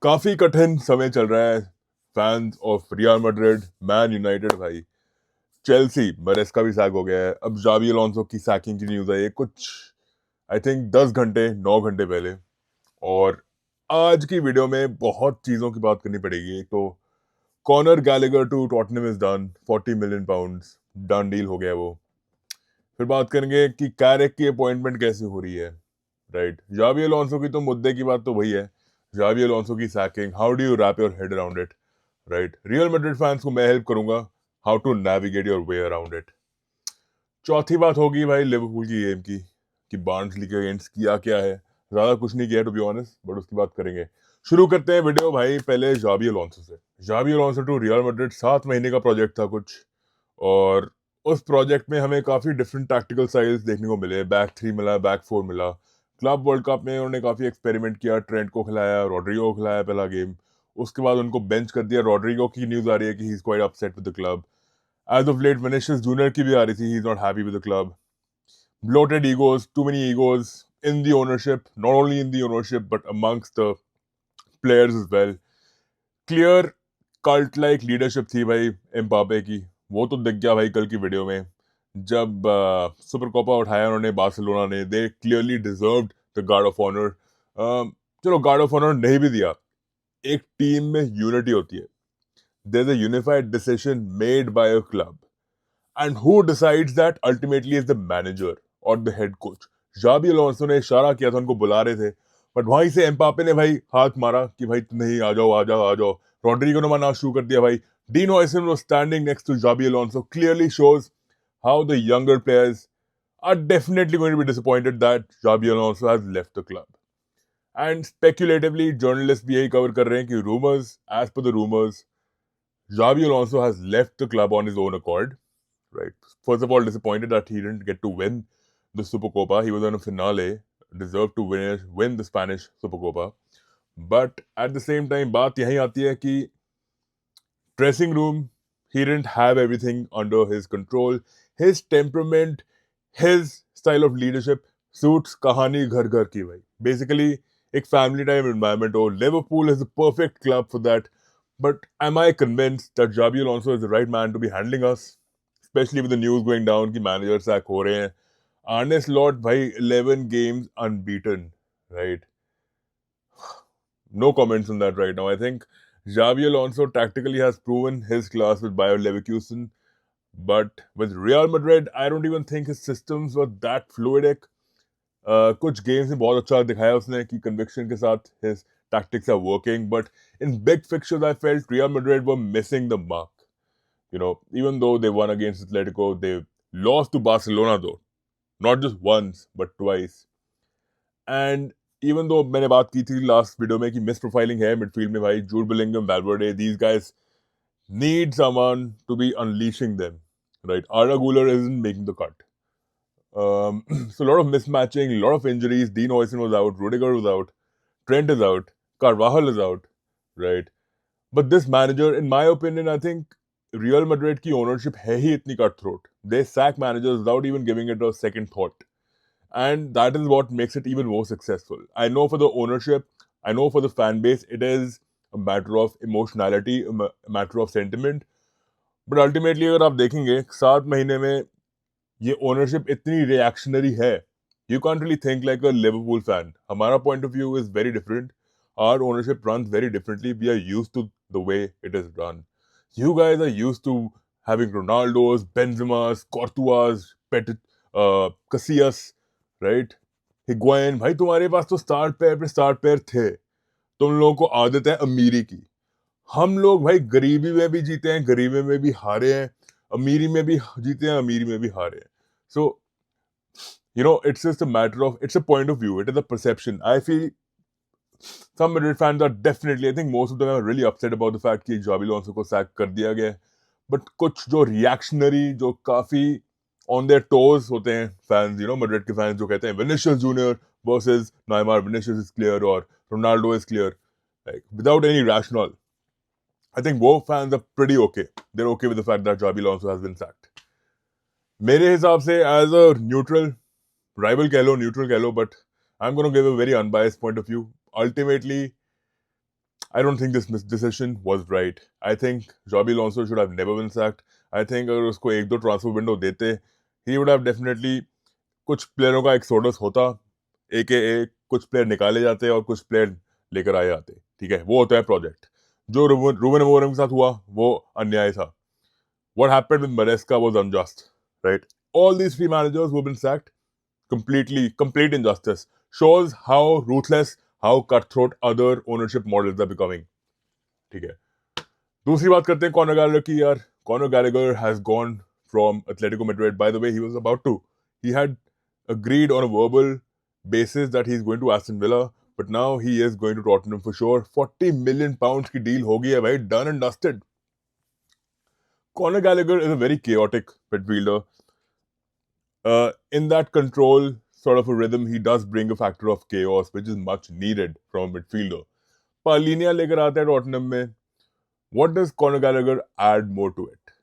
काफी कठिन समय चल रहा है fans of real Madrid, man United भाई, चेल्सी। मरेस्का भी सैक हो गया है। अब जावी अलोंसो की सैकिंग की न्यूज आई है कुछ, आई थिंक 10 घंटे 9 घंटे पहले। और आज की वीडियो में बहुत चीजों की बात करनी पड़ेगी। एक तो Conor Gallagher to Tottenham is done, 40 million pounds done deal हो गया है वो। फिर बात करेंगे कि कैरेक की अपॉइंटमेंट कैसे हो रही है, राइट। जावी अलोंसो की तो मुद्दे की बात तो वही है, जावी अलोंसो की sacking, how do you wrap your head around it, right. Real Madrid fans को मैं हेल्प करूंगा how to navigate your way around it. चौथी बात होगी भाई लिवरपूल की गेम की, कि बार्नसली के अगेंस्ट किया क्या है। ज्यादा कुछ नहीं किया टू बी ऑनेस्ट, बट उसकी बात करेंगे। शुरू करते हैं वीडियो भाई पहले जावी अलोंसो से। जावी अलोंसो टू रियल मैड्रिड 7 महीने का प्रोजेक्ट था कुछ, और उस प्रोजेक्ट में हमें काफी डिफरेंट टैक्टिकल स्टाइल्स देखने को मिले। बैक थ्री मिला, बैक फोर मिला। क्लब वर्ल्ड कप में उन्होंने काफी एक्सपेरिमेंट किया, ट्रेंट को खिलाया, रॉड्रिगो को खिलाया पहला गेम। उसके बाद उनको बेंच कर दिया। रॉड्रिगो की न्यूज आ रही है कि he is quite upset with the club. As of late Vinicius Junior की भी आ रही थी, he is not happy with the club. Bloated egos, too many egos in the ownership, not only in the ownership but amongst the players as well. Clear cult like leadership थी भाई Mbappe की, वो तो दिख गया भाई कल की वीडियो में। जब सुपर कोपा उठाया उन्होंने बार्सिलोना ने, they clearly deserved the guard of honour. चलो गार्ड ऑफ ऑनर नहीं भी दिया, एक टीम में यूनिटी होती है। There is a unified decision made by a club, and who decides that ultimately is the manager और the head coach. Xabi Alonso ने इशारा किया था, उनको बुला रहे थे, बट वहीं से एम्बापे ने भाई हाथ मारा कि भाई नहीं, आ जाओ आ जाओ आ जाओ। रॉड्रिगो ने मना शुरू कर दिया भाई। Dean Huijsen was standing next to Xabi Alonso, clearly shows how the younger players are definitely going to be disappointed that Xabi Alonso has left the club. And speculatively, journalists भी यही cover कर रहे हैं कि rumors, as per the rumors, Xabi Alonso has left the club on his own accord. Right. First of all, disappointed that he didn't get to win the Supercopa. He was on a finale, deserved to win the Spanish Supercopa. But at the same time, बात यही आती है कि dressing room, he didn't have everything under his control. His temperament, his style of leadership suits कहानी घर घर की भाई. Basically, एक family time environment हो. Liverpool is the perfect club for that. But am I convinced that Xabi Alonso is the right man to be handling us? Especially with the news going down कि manager sack हो रहे हैं. Arne Slot भाई 11 games unbeaten, right? No comments on that right now. I think Xavi Alonso tactically has proven his class with Bayer Leverkusen, but with Real Madrid, I don't even think his systems were that fluidic. कुछ games में बहुत अच्छा दिखाया उसने कि conviction के साथ his tactics are working, but in big fixtures I felt Real Madrid were missing the mark. You know, even though they won against Atletico, they lost to Barcelona though, not just once but twice. And even though मैंने बात की थी last video में कि miss profiling है midfield में भाई, Jude Bellingham, Valverde, these guys need someone to be unleashing them, right. Arda Guler isn't making the cut. So a lot of mismatching, a lot of injuries. Dean Oyson was out, Rudiger was out, Trent is out, Carvajal is out, right? But this manager, in my opinion, I think Real Madrid की ownership है ही इतनी cutthroat. They sack managers without even giving it a second thought. And that is what makes it even more successful. I know for the ownership, I know for the fan base, it is a matter of emotionality, a matter of sentiment. But ultimately, अगर आप देखेंगे 7 महीने में ये ownership इतनी reactionary है, you can't really think like a Liverpool fan. हमारा point of view is very different. Our ownership runs very differently. We are used to the way it is run. You guys are used to having Ronaldo's, Benzema's, Courtois, Casillas, right. Higuain भाई, तुम्हारे पास तो star player थे, तुम लोगों को आदत है अमीरी की। हम लोग भाई गरीबी में भी जीते हैं, गरीबी में भी हारे हैं, अमीरी में भी जीते हैं, अमीरी में भी हारे हैं। सो you know, it's just a matter of, it's a point of view, it is a perception. I feel some Madrid fans are definitely, I think most of them are really upset about the fact कि Xabi Alonso को sack कर दिया गया है। But कुछ जो reactionary, जो काफी ऑन देयर टोज होते हैं फैंस, यू नो, मैड्रिड के फैंस जो कहते हैं Vinicius junior versus Neymar, Vinicius is clear और Ronaldo is clear, like without any rational, I think वो fans are pretty okay, they are okay with the fact that Xabi Alonso has been sacked. मेरे हिसाब से as a neutral, rival कह लो, neutral कह लो, but I am gonna give a very unbiased point of view. Ultimately I don't think this decision was right. I think Xabi Alonso should have never been sacked. I think अगर उसको एक दो transfer window देते, he would have definitely कुछ प्लेयरों का exodus होता, AKA कुछ player निकाले जाते और कुछ प्लेयर लेकर आए जाते. ठीक है, वो होता है प्रोजेक्ट. जो रूबन अमोरिम के साथ हुआ वो अन्याय था. What happened with Maresca was unjust, right? All these three managers who have been sacked, complete injustice. Shows how ruthless, how cutthroat other ownership models are becoming. ठीक है. दूसरी बात करते हैं कॉनर गैलेगर की यार. Conor Gallagher has gone from Atletico Madrid. By the way, he was about to. He had agreed on a verbal basis that he's going to Aston Villa, but now he is going to Tottenham for sure. 40 million pounds की deal हो गई है भाई, done and dusted. Conor Gallagher is a very chaotic midfielder. In that control sort of a rhythm, he does bring a factor of chaos, which is much needed from a midfielder. Palhinha लेकर आता है Tottenham में. What does Conor Gallagher add more to it?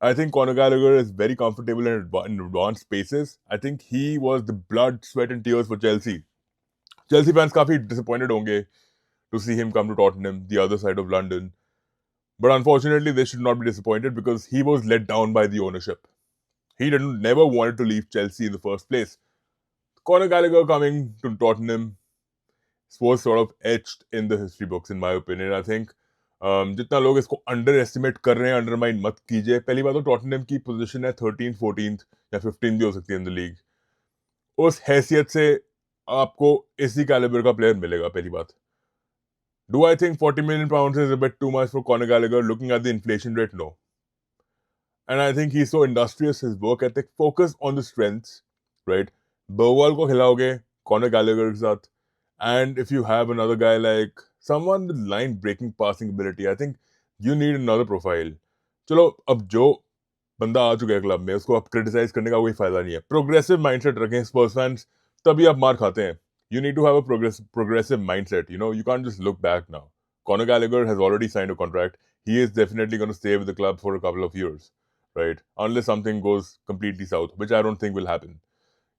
I think Conor Gallagher is very comfortable in advanced spaces. I think he was the blood, sweat and tears for Chelsea. Chelsea fans काफी disappointed होंगे to see him come to Tottenham, the other side of London. But unfortunately, they should not be disappointed because he was let down by the ownership. He never wanted to leave Chelsea in the first place. Conor Gallagher coming to Tottenham was sort of etched in the history books, in my opinion. I think जितना लोग इसको under estimate कर रहे हैं, undermine मत कीजिए. पहली बात तो टॉटनहम की पोजीशन है 13th, 14th या 15th भी हो सकती है इन द लीग. उस हैसियत से आपको इसी कैलिबर का प्लेयर मिलेगा. पहली बात. Do I think 40 million pounds is a bit too much for Conor Gallagher? Looking at the inflation rate, no. And I think he's so industrious, his work ethic, focus on the strengths, right? Burwell ko khilaoge, Conor Gallagher ke saath. And if you have another guy like someone with line-breaking passing ability, I think you need another profile. चलो अब जो बंदा आ चुका है club में उसको अब criticise करने का कोई फायदा नहीं है. प्रोग्रेसिव माइंडसेट रखें स्पर्स फैंस, तभी आप मार खाते हैं. You need to have a progressive mindset. You know, you can't just look back now. Conor Gallagher has already signed a contract. He is definitely going to stay with the club for a couple of years, right? Unless something goes completely south, which I don't think will happen.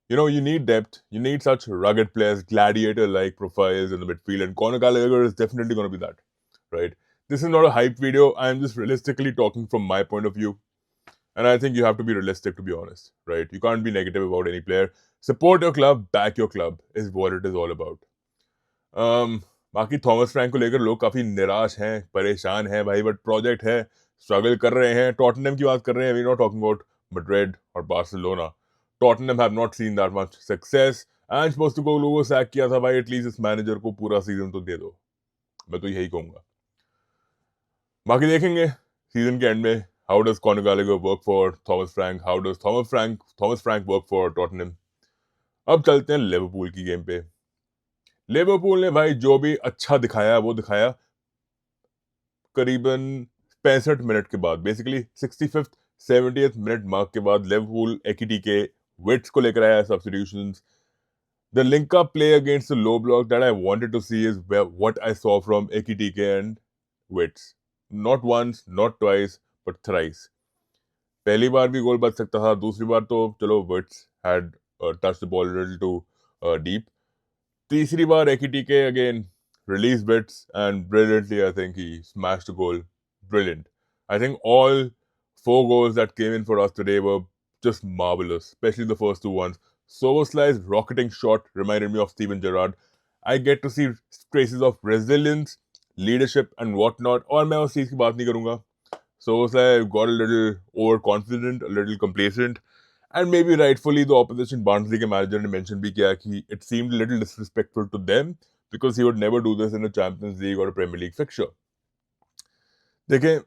You know, you need depth. You need such rugged players, gladiator-like profiles in the midfield, and Conor Gallagher is definitely going to be that, right? This is not a hype video. I'm just realistically talking from my point of view. And I think you have to be realistic, to be honest, right? You can't be negative about any player. Support your club, back your club is what it is all about. बाकी Thomas Frank को लेकर लोग काफी निराश हैं, परेशान हैं भाई, बट प्रोजेक्ट है, स्ट्रगल कर रहे हैं. टॉटनहम की बात कर रहे हैं, we not talking about Madrid और Barcelona. Tottenham have not seen that much success. Ange Postecoglou को सैक किया था भाई, एटलीस्ट इस मैनेजर को पूरा सीजन तो दे दो. मैं तो यही कहूंगा. बाकी देखेंगे सीजन के एंड में. How does Conor Gallagher work for Thomas Frank? How does Thomas Frank work for Tottenham? अब चलते हैं लिवरपूल की गेम पे. लिवरपूल ने भाई जो भी अच्छा दिखाया वो दिखाया करीबन 65 मिनट के बाद. Basically 65th 70th minute mark के बाद लिवरपूल एकीटीके विट्स को लेकर आया substitutions. The link-up play against the low block that I wanted to see is what I saw from Ekitike and Wits. Not once, not twice, but thrice. पहली बार भी गोल बच सकता था, दूसरी बार तो चलो Wits had touched the ball a little too deep. तीसरी बार Ekitike again released Wits and brilliantly I think he smashed the goal. Brilliant. I think all 4 goals that came in for us today were just marvelous, especially the first 2 ones. Soboslai's rocketing shot reminded me of Steven Gerrard. I get to see traces of resilience, leadership and whatnot. और मैं उस चीज की बात नहीं करूंगा. Soboslai got a little overconfident, a little complacent, and maybe rightfully the opposition Barnsley के manager ने mention भी किया कि it seemed a little disrespectful to them because he would never do this in a Champions League or a Premier League fixture. देखें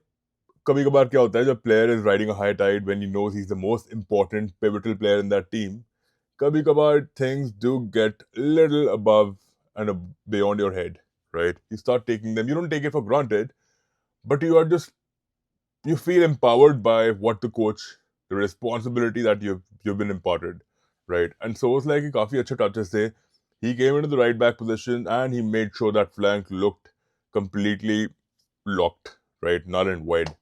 कभी कभार क्या होता है जब player is riding a high tide when he knows he's the most important pivotal player in that team. कभी कभार things do get a little above and beyond your head, right? You start taking them. You don't take it for granted, but you feel empowered by what the coach, the responsibility that you've been imparted, right? And so it's like काफी अच्छे touches थे. He came into the right back position and he made sure that flank looked completely locked, right? Null and void.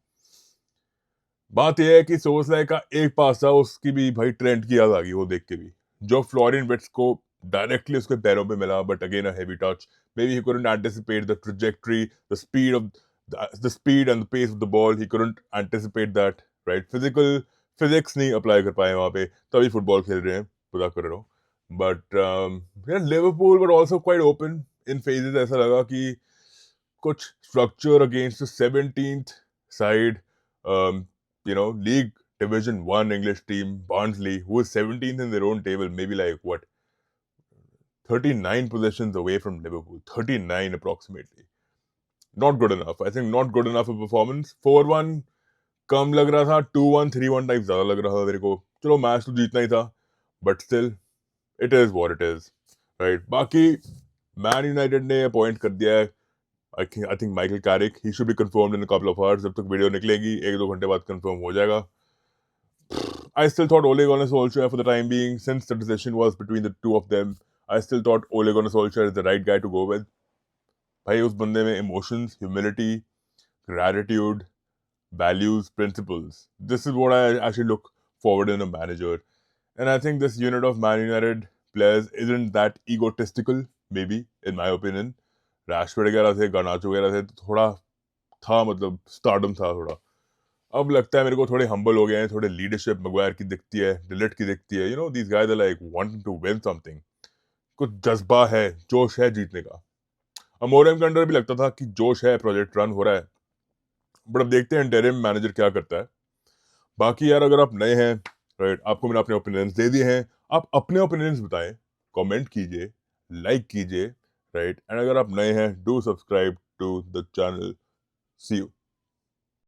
बात यह है कि सोबोस्लाई का एक पास था, उसकी भी भाई ट्रेंड की याद आ गई वो देख के भी, जो फ्लोरिन विट्स को डायरेक्टली उसके पैरों पे मिला, but again a heavy touch. maybe he couldn't anticipate the trajectory, the speed of the speed and the pace of the ball. He couldn't anticipate that, right? Physics नहीं apply कर पाए वहाँ पे, तभी football खेल रहे हैं, पता कर रहा हूँ. But yeah, Liverpool were also quite open in phases. ऐसा लगा कि कुछ structure against the 17th side, League Division 1 English team, Barnsley, who is 17th in their own table, maybe like what, 39 possessions away from Liverpool, 39 approximately. Not good enough. I think not good enough a performance. 4-1 कम लग रहा था, 2-1 3-1 type ज्यादा लग रहा था मेरे को. चलो मैच तो जीतना ही था, but still it is what it is, right. बाकी मैन यूनाइटेड ने अपॉइंट कर दिया है, I think Michael Carrick. He should be confirmed in a couple of hours. जब तक वीडियो निकलेगी 1-2 घंटे बाद कंफर्म हो जाएगा. I still thought Ole Gunnar Solskjaer for the time being, since the decision was between the two of them, I still thought Ole Gunnar Solskjaer is the right guy to go with. भाई उस बंदे में emotions, humility, gratitude, values, principles. This is what I actually look forward in a manager. And I think this unit of Man United players isn't that egotistical, maybe, in my opinion. Rashford वगैरह थे, Garnacho वगैरह थे, तो थोड़ा था, मतलब stardom था थोड़ा. अब लगता है मेरे को थोड़े हम्बल हो गए हैं, थोड़े लीडरशिप मैगवायर की दिखती है, डिलिट की दिखती है. These guys are like wanting to win something. कुछ जज्बा है, जोश है जीतने का. अमोरम के अंडर भी लगता था कि जोश है, प्रोजेक्ट रन हो रहा है. बट अब देखते हैं इंटरिम मैनेजर क्या करता है. बाकी यार, अगर आप नए हैं, राइट, आपको मैंने अपने ओपिनियंस दे दिए हैं. आप अपने ओपिनियंस बताएं, कमेंट कीजिए, लाइक कीजिए, राइट. एंड अगर आप नए हैं, do subscribe to the channel. See you.